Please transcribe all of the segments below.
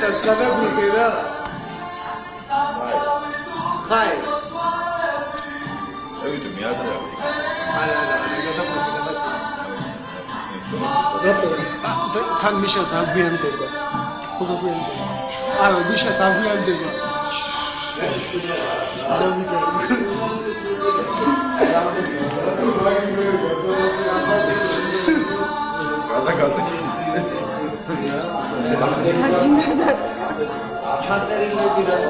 das გადაგვიხირა. ხაი. ევიტი მიატრა. არა, თან მიშას აგვიანდება. ხო აგვიანდება. არა, მიშას აგვიანდება. ჩაწერილები რაც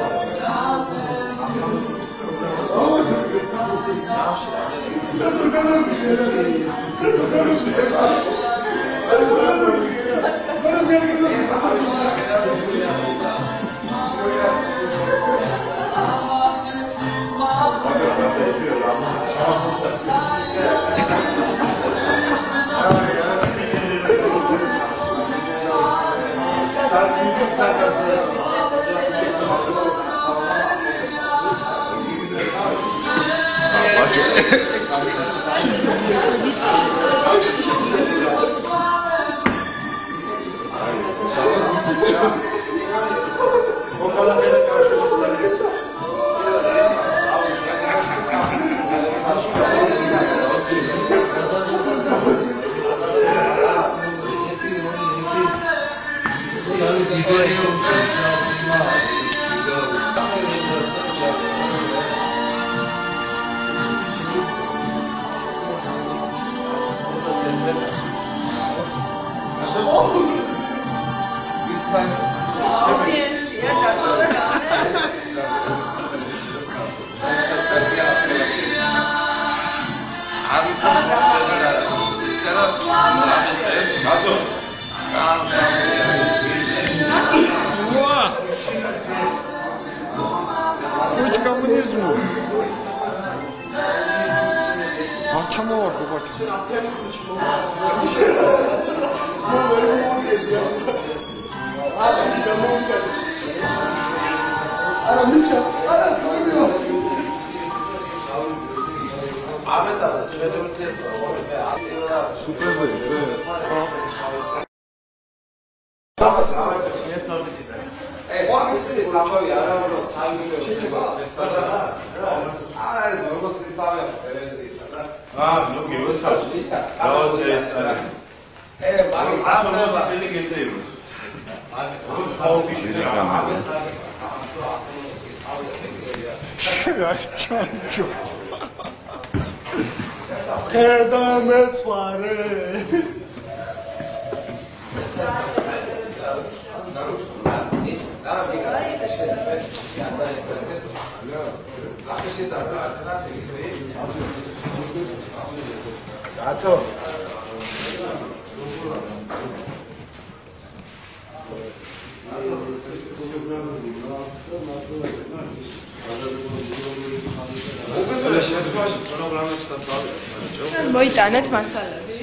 მოიტანეთ მასალები.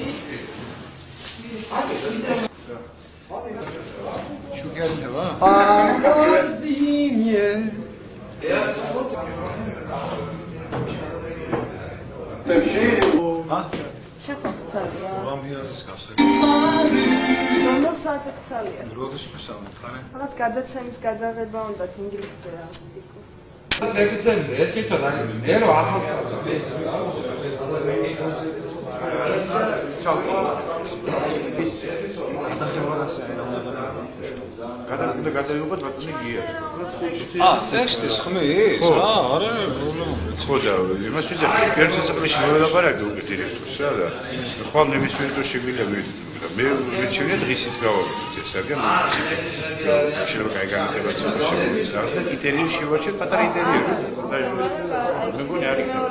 შუქერდება? აგაზდინე. შეხოხცალია. რამიანის გასაგები. რომელ საწყალია? როდის მისამეთ ხარ? რაღაც გადაცემის გადაღება უნდა ინგლისზე რა ციკლს. ტექსტის ხმის? არა, პრობლემა. ხო და იმას ვიძახი, ერთ სასაყრში მოველაპარაკე უკვე დირექტორს რა და ხვალ ნებისმიერ დროში მივიდები მე მეჩვენე დღისით გავაკეთე ეს რაგან შეიძლება კაი განათებაც შეგვიძლია რაღაც და ინტერიერი შევარჩიოთ პატარა ინტერიერი და მე მგონი არ იქნება